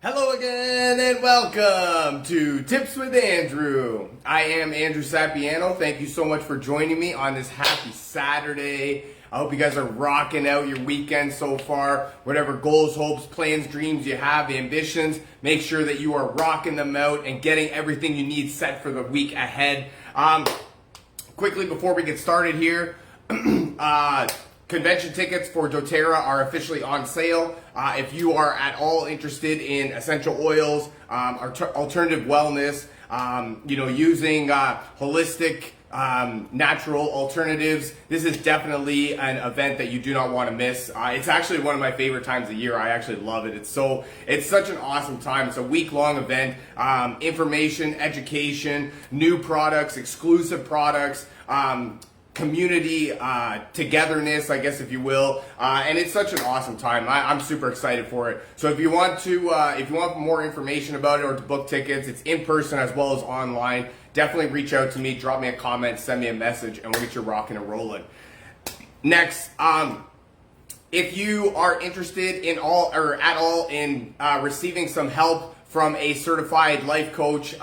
Hello again and welcome to Tips with Andrew. I am Andrew Sapiano. Thank you so much for joining me on this happy Saturday. I hope you guys are rocking out your weekend so far. Whatever goals, hopes, plans, dreams you have, ambitions, make sure that you are rocking them out and getting everything you need set for the week ahead. Quickly before we get started here, convention tickets for doTERRA are officially on sale. If you are at all interested in essential oils, alternative wellness, using holistic, natural alternatives, this is definitely an event that you do not want to miss. It's actually one of my favorite times of year. I actually love it. It's such an awesome time. It's a week-long event. Information, education, new products, exclusive products, community togetherness, I guess, if you will, and it's such an awesome time. I'm super excited for it. So if you want more information about it or to book tickets, it's in person as well as online. Definitely reach out to me, drop me a comment, send me a message, and we'll get you rocking and rolling. Next, if you are interested at all in receiving some help from a certified life coach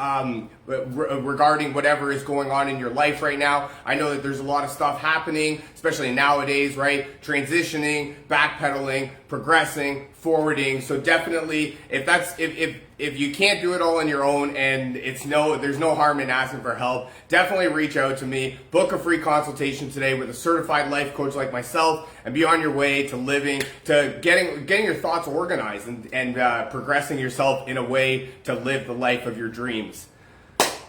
regarding whatever is going on in your life right now. I know that there's a lot of stuff happening, especially nowadays, right? Transitioning, backpedaling, progressing, forwarding. So definitely, if you can't do it all on your own and there's no harm in asking for help, definitely reach out to me. Book a free consultation today with a certified life coach like myself and be on your way to getting your thoughts organized and progressing yourself in a way to live the life of your dreams.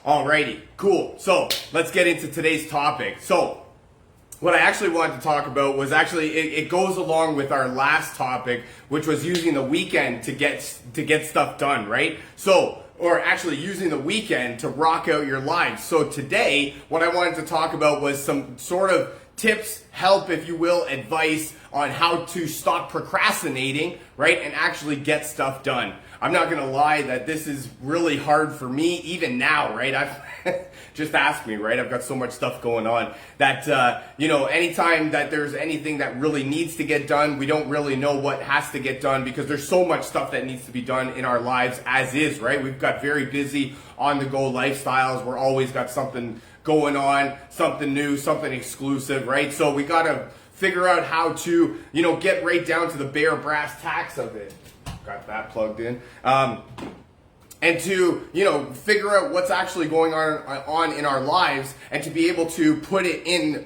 Alrighty, cool. So let's get into today's topic. So what I actually wanted to talk about was it goes along with our last topic, which was using the weekend to get stuff done, right? Or actually using the weekend to rock out your lives. So today, what I wanted to talk about was some sort of tips, help, if you will, advice on how to stop procrastinating, right? And actually get stuff done. I'm not gonna lie that this is really hard for me even now, right? Just ask me, right? I've got so much stuff going on that, anytime that there's anything that really needs to get done, we don't really know what has to get done because there's so much stuff that needs to be done in our lives as is, right? We've got very busy on-the-go lifestyles. We're always got something going on, something new, something exclusive, right? So we gotta figure out how to, get right down to the bare brass tacks of it. Got that plugged in. And to, figure out what's actually going on in our lives and to be able to put it in,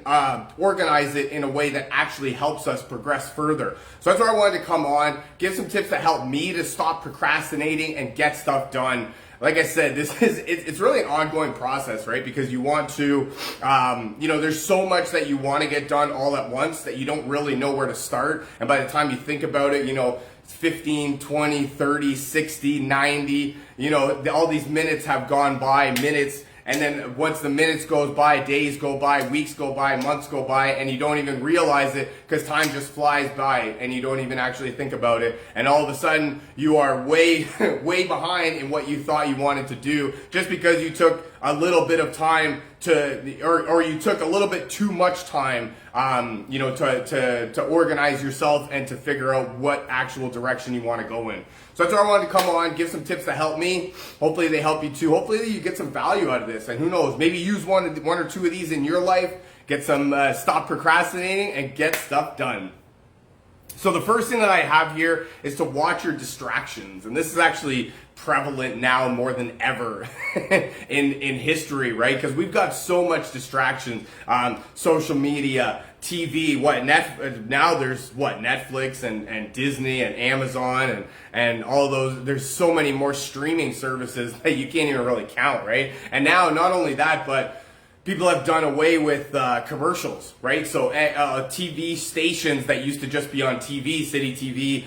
organize it in a way that actually helps us progress further. So that's where I wanted to come on, give some tips that help me to stop procrastinating and get stuff done. Like I said, it's really an ongoing process, right? Because you want to, there's so much that you want to get done all at once that you don't really know where to start. And by the time you think about it, 15, 20, 30, 60, 90, all these minutes have gone by, and then once the minutes goes by, days go by, weeks go by, months go by, and you don't even realize it because time just flies by and you don't even actually think about it. And all of a sudden you are way, way behind in what you thought you wanted to do just because you took a little bit of time or you took a little bit too much time, to organize yourself and to figure out what actual direction you want to go in. So that's why I wanted to come on, give some tips that help me. Hopefully they help you too. Hopefully you get some value out of this. And who knows, maybe use one or two of these in your life, get some, stop procrastinating and get stuff done. So the first thing that I have here is to watch your distractions. And this is actually prevalent now more than ever in history, right? Because we've got so much distractions, social media, TV, now there's Netflix and Disney and Amazon and all those. There's so many more streaming services that you can't even really count, right? And now not only that, but people have done away with commercials, right? So TV stations that used to just be on TV, City TV,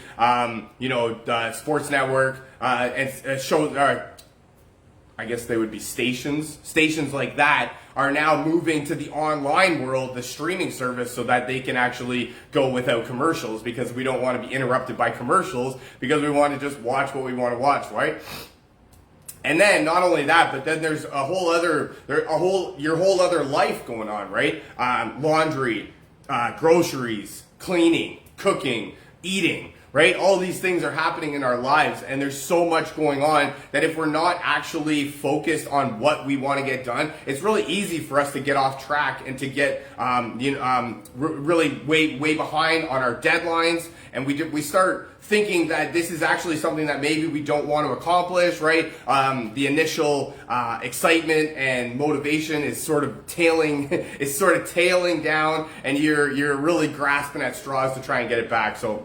Sports Network, and shows, I guess they would be stations like that are now moving to the online world, the streaming service, so that they can actually go without commercials because we don't want to be interrupted by commercials because we want to just watch what we want to watch, right? And then not only that, but then there's your whole other life going on, right? Laundry, groceries, cleaning, cooking, eating, right? All these things are happening in our lives, and there's so much going on that if we're not actually focused on what we want to get done, it's really easy for us to get off track and to get really way behind on our deadlines, and we start thinking that this is actually something that maybe we don't want to accomplish, right? The initial excitement and motivation is sort of tailing down, and you're really grasping at straws to try and get it back. So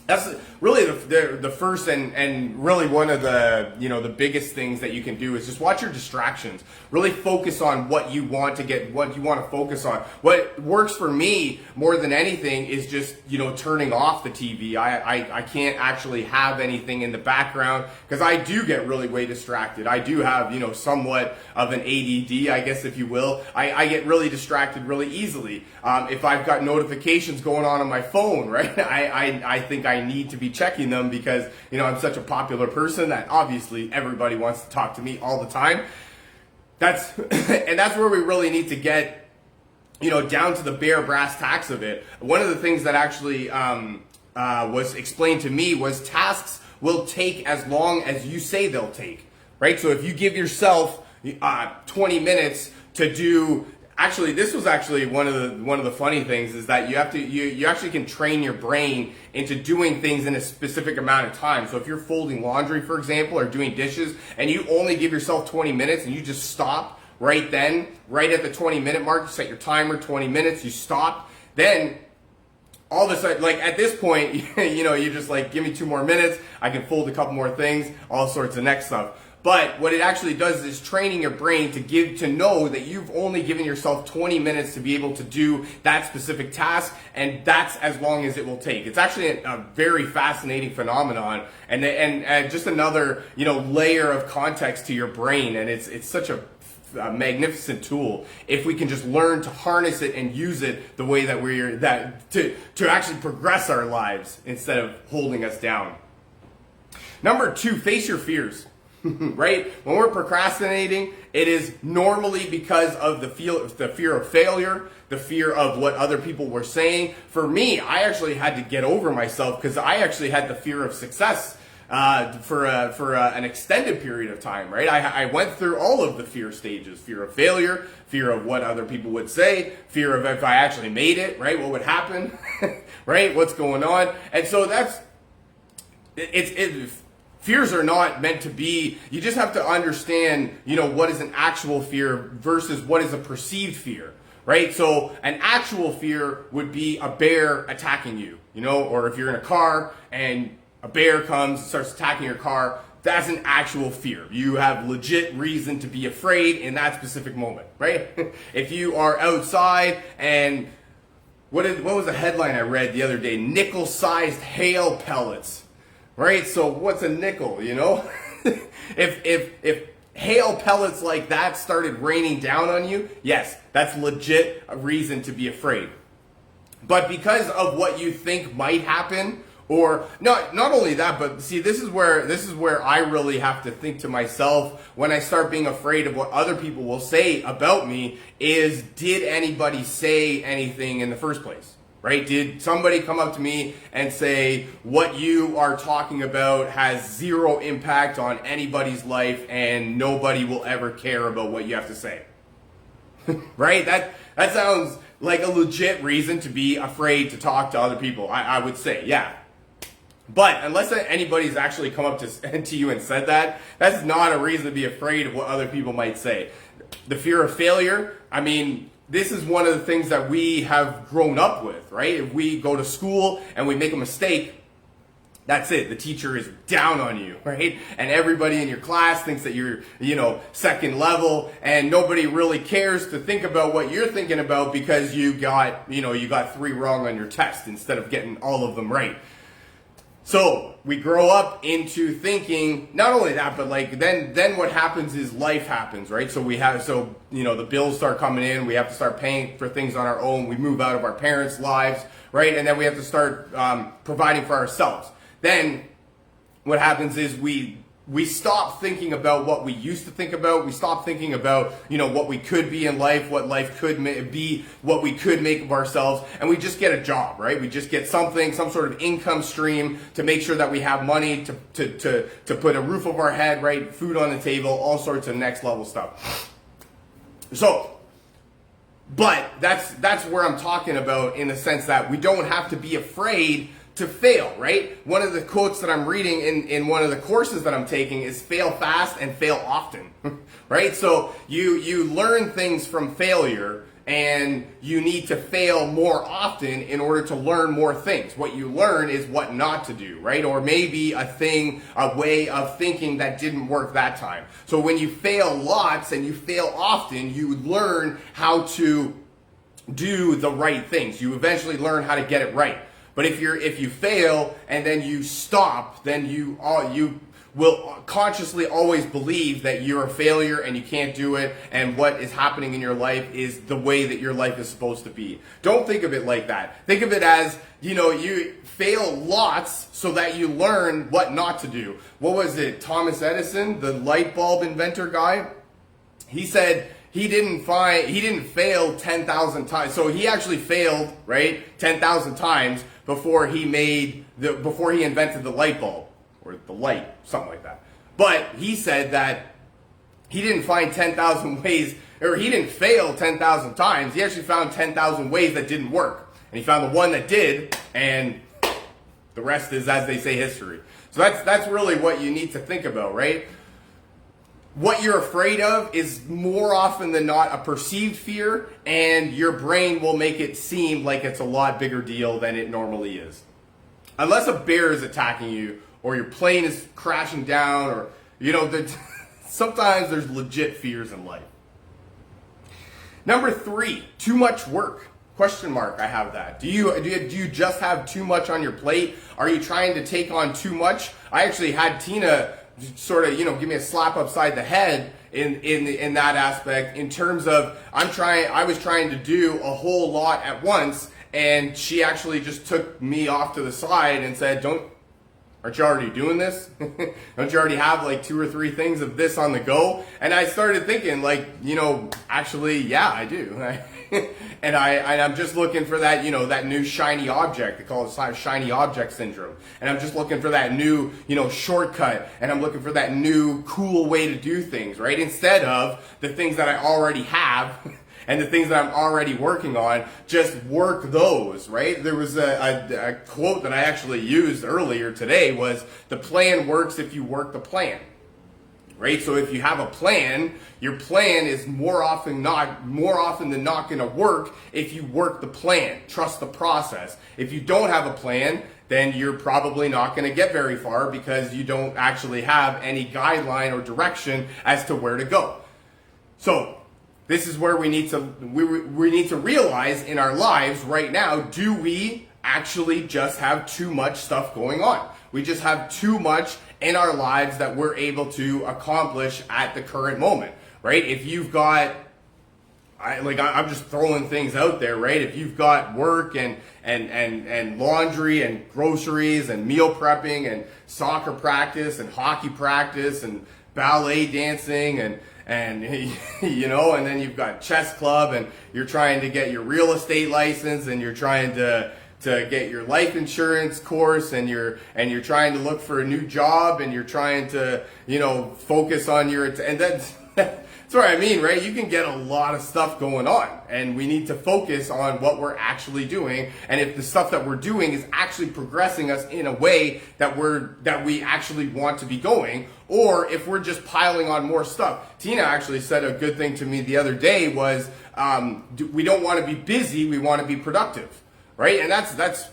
that's really the first and really one of the the biggest things that you can do is just watch your distractions. Really focus on what you want to focus on. What works for me more than anything is just turning off the TV. I can't actually have anything in the background because I do get really way distracted. I do have somewhat of an ADD, I guess, if you will. I get really distracted really easily. If I've got notifications going on my phone, right? I think I need to be checking them because I'm such a popular person that obviously everybody wants to talk to me all the time. That's where we really need to get down to the bare brass tacks of it. One of the things that actually was explained to me was tasks will take as long as you say they'll take, right? So if you give yourself 20 minutes to do. Actually, this was actually one of the funny things is that you actually can train your brain into doing things in a specific amount of time. So if you're folding laundry, for example, or doing dishes, and you only give yourself 20 minutes and you just stop right then, right at the 20-minute mark, you set your timer, 20 minutes, you stop, then all of a sudden, like at this point, you're just like, give me 2 more minutes, I can fold a couple more things, all sorts of next stuff. But what it actually does is training your brain to know that you've only given yourself 20 minutes to be able to do that specific task, and that's as long as it will take. It's actually a very fascinating phenomenon, and just another layer of context to your brain, and it's such a magnificent tool if we can just learn to harness it and use it the way that to actually progress our lives instead of holding us down. Number 2, face your fears. Right? When we're procrastinating, it is normally because of the fear of failure, the fear of what other people were saying. For me, I actually had to get over myself because I actually had the fear of success for an extended period of time, right? I went through all of the fear stages: fear of failure, fear of what other people would say, fear of if I actually made it, right? What would happen, right? What's going on? And so fears are not meant to be, you just have to understand, what is an actual fear versus what is a perceived fear, right? So an actual fear would be a bear attacking you, or if you're in a car and a bear comes and starts attacking your car, that's an actual fear. You have legit reason to be afraid in that specific moment, right? If you are outside and what was the headline I read the other day? Nickel-sized hail pellets. Right, so what's a nickel, If hail pellets like that started raining down on you, yes, that's legit a reason to be afraid. But because of what you think might happen, or not only that, but see, this is where I really have to think to myself when I start being afraid of what other people will say about me is, did anybody say anything in the first place? Right? Did somebody come up to me and say, what you are talking about has 0 impact on anybody's life and nobody will ever care about what you have to say? Right? That sounds like a legit reason to be afraid to talk to other people, I would say, yeah. But unless anybody's actually come up to you and said that, that's not a reason to be afraid of what other people might say. The fear of failure, this is one of the things that we have grown up with, right? If we go to school and we make a mistake, that's it. The teacher is down on you, right? And everybody in your class thinks that you're, second level, and nobody really cares to think about what you're thinking about because you got 3 wrong on your test instead of getting all of them right. So we grow up into thinking not only that, but then what happens is life happens, right? So the bills start coming in, we have to start paying for things on our own, we move out of our parents' lives, right? And then we have to start providing for ourselves. Then what happens is we we stop thinking about what we used to think about. We stop thinking about, what we could be in life, what life could be, what we could make of ourselves, and we just get a job, right? We just get something, some sort of income stream to make sure that we have money to put a roof over our head, right? Food on the table, all sorts of next level stuff. So, but that's where I'm talking about, in the sense that we don't have to be afraid to fail, right? One of the quotes that I'm reading in one of the courses that I'm taking is fail fast and fail often, right? So you learn things from failure, and you need to fail more often in order to learn more things. What you learn is what not to do, right? Or maybe a way of thinking that didn't work that time. So when you fail lots and you fail often, you learn how to do the right things. You eventually learn how to get it right. But if you fail and then you stop, then you will consciously always believe that you're a failure and you can't do it, and what is happening in your life is the way that your life is supposed to be. Don't think of it like that. Think of it as, you fail lots so that you learn what not to do. What was it? Thomas Edison, the light bulb inventor guy, he said he didn't fail 10,000 times. So he actually failed, right, 10,000 times before he invented the light bulb, or the light, something like that. But he said that he didn't find 10,000 ways, or he didn't fail 10,000 times. He actually found 10,000 ways that didn't work. And he found the one that did, and the rest is, as they say, history. So that's really what you need to think about, right? What you're afraid of is more often than not a perceived fear, and your brain will make it seem like it's a lot bigger deal than it normally is. Unless a bear is attacking you, or your plane is crashing down, or, sometimes there's legit fears in life. Number 3, too much work. Question mark, I have that. Do you just have too much on your plate? Are you trying to take on too much? I actually had Tina sort of, give me a slap upside the head in that aspect, in terms of I was trying to do a whole lot at once, and she actually just took me off to the side and said, aren't you already doing this? Don't you already have like 2 or 3 things of this on the go? And I started thinking, actually, yeah, I do. And I'm just looking for that, that new shiny object. They call it shiny object syndrome. And I'm just looking for that new, shortcut. And I'm looking for that new cool way to do things, right? Instead of the things that I already have and the things that I'm already working on, just work those, right? There was a quote that I actually used earlier today was, the plan works if you work the plan. Right? So if you have a plan, your plan is more often than not going to work if you work the plan. Trust the process. If you don't have a plan, then you're probably not going to get very far, because you don't actually have any guideline or direction as to where to go. So this is where we need to realize in our lives right now, do we actually just have too much stuff going on? We just have too much in our lives that we're able to accomplish at the current moment, right? If you've got, I'm just throwing things out there, right? If you've got work and laundry and groceries and meal prepping and soccer practice and hockey practice and ballet dancing and then you've got chess club, and you're trying to get your real estate license, and you're trying to get your life insurance course, and you're trying to look for a new job, and you're trying to, focus on and that's what I mean, right? You can get a lot of stuff going on, and we need to focus on what we're actually doing, and if the stuff that we're doing is actually progressing us in a way that we actually want to be going, or if we're just piling on more stuff. Tina actually said a good thing to me the other day was, we don't want to be busy, we want to be productive. Right? And that's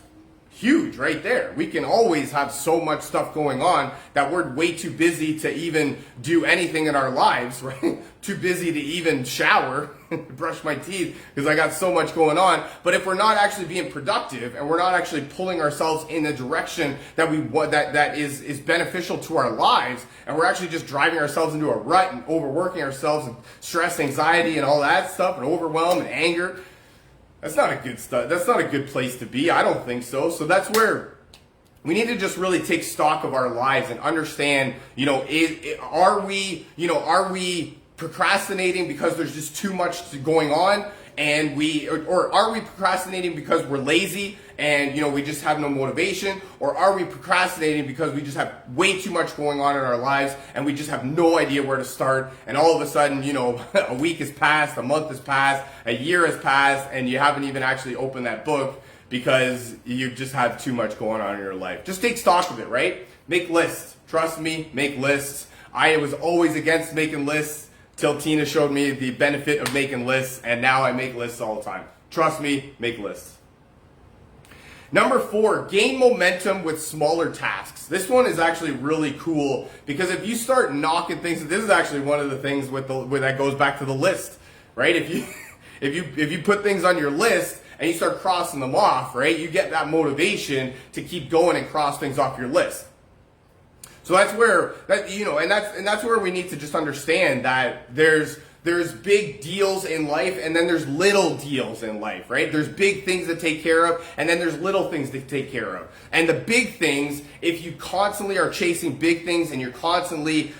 huge right there. We can always have so much stuff going on that we're way too busy to even do anything in our lives, right? Too busy to even shower, brush my teeth, because I got so much going on. But if we're not actually being productive, and we're not actually pulling ourselves in the direction that is beneficial to our lives, and we're actually just driving ourselves into a rut and overworking ourselves, and stress, anxiety, and all that stuff, and overwhelm and anger, that's not a good place to be. I don't think so. So that's where we need to just really take stock of our lives and understand, are we procrastinating because there's just too much going on, and or are we procrastinating because we're lazy and we just have no motivation, or are we procrastinating because we just have way too much going on in our lives and we just have no idea where to start, and all of a sudden a week has passed, a month has passed, a year has passed, and you haven't even actually opened that book because you just have too much going on in your life. Just take stock of it, right? Make lists. Trust me, make lists. I was always against making lists till Tina showed me the benefit of making lists, and now I make lists all the time. Trust me, make lists. Number 4, gain momentum with smaller tasks. This one is actually really cool because if you start knocking things, this is actually one of the things where that goes back to the list, right? If you put things on your list and you start crossing them off, right, you get that motivation to keep going and cross things off your list. So that's where that's where we need to just understand that there's big deals in life, and then there's little deals in life, right? There's big things to take care of, and then there's little things to take care of. And the big things, if you constantly are chasing big things and you're constantly,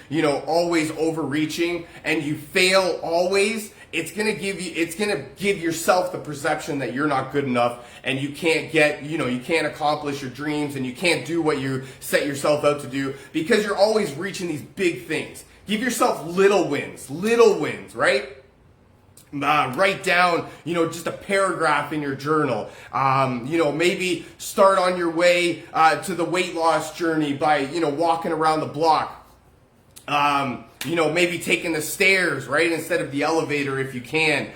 always overreaching, and you fail always, it's gonna give yourself the perception that you're not good enough, and you can't you can't accomplish your dreams, and you can't do what you set yourself out to do because you're always reaching these big things. Give yourself little wins, right? Write down, just a paragraph in your journal. Maybe start on your way to the weight loss journey by, walking around the block. Maybe taking the stairs, right, instead of the elevator if you can.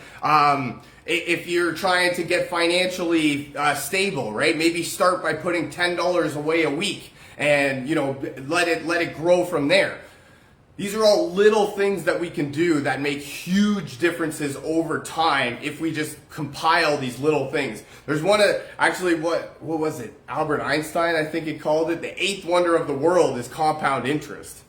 If you're trying to get financially stable, right, maybe start by putting $10 away a week and, let it grow from there. These are all little things that we can do that make huge differences over time if we just compile these little things. There's one actually, what was it? Albert Einstein, I think he called it, the 8th wonder of the world is compound interest.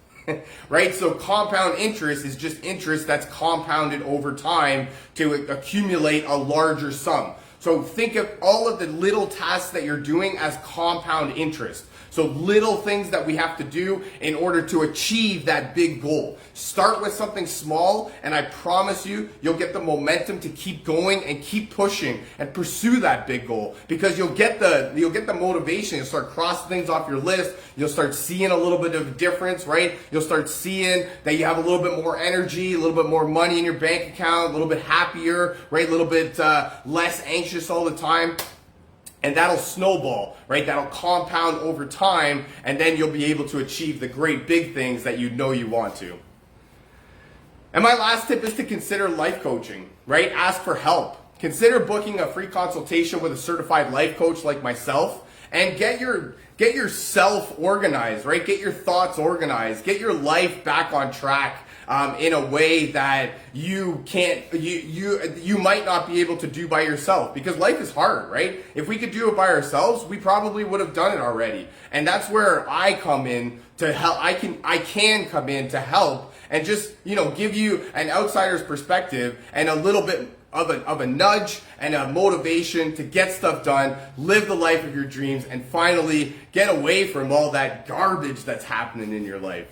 Right? So compound interest is just interest that's compounded over time to accumulate a larger sum. So think of all of the little tasks that you're doing as compound interest. So little things that we have to do in order to achieve that big goal. Start with something small, and I promise you, you'll get the momentum to keep going and keep pushing and pursue that big goal, because you'll get the motivation. You'll start crossing things off your list. You'll start seeing a little bit of a difference, right? You'll start seeing that you have a little bit more energy, a little bit more money in your bank account, a little bit happier, right? A little bit less anxious all the time. And that'll snowball, right? That'll compound over time, and then you'll be able to achieve the great big things that you want to. And my last tip is to consider life coaching, right? Ask for help. Consider booking a free consultation with a certified life coach like myself, and get yourself organized, right? Get your thoughts organized. Get your life back on track. In a way that you might not be able to do by yourself, because life is hard, right? If we could do it by ourselves, we probably would have done it already. And that's where I come in to help. I can come in to help and just, give you an outsider's perspective and a little bit of a nudge and a motivation to get stuff done, live the life of your dreams, and finally get away from all that garbage that's happening in your life.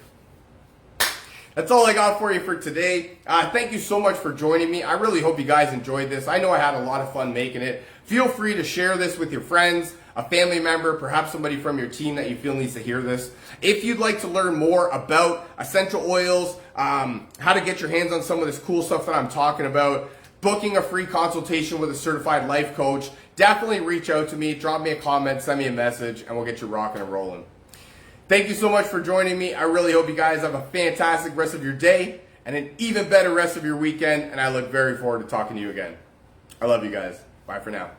That's all I got for you for today. Thank you so much for joining me. I really hope you guys enjoyed this. I know I had a lot of fun making it. Feel free to share this with your friends, a family member, perhaps somebody from your team that you feel needs to hear this. If you'd like to learn more about essential oils, how to get your hands on some of this cool stuff that I'm talking about, booking a free consultation with a certified life coach, definitely reach out to me, drop me a comment, send me a message, and we'll get you rocking and rolling. Thank you so much for joining me. I really hope you guys have a fantastic rest of your day and an even better rest of your weekend, and I look very forward to talking to you again. I love you guys. Bye for now.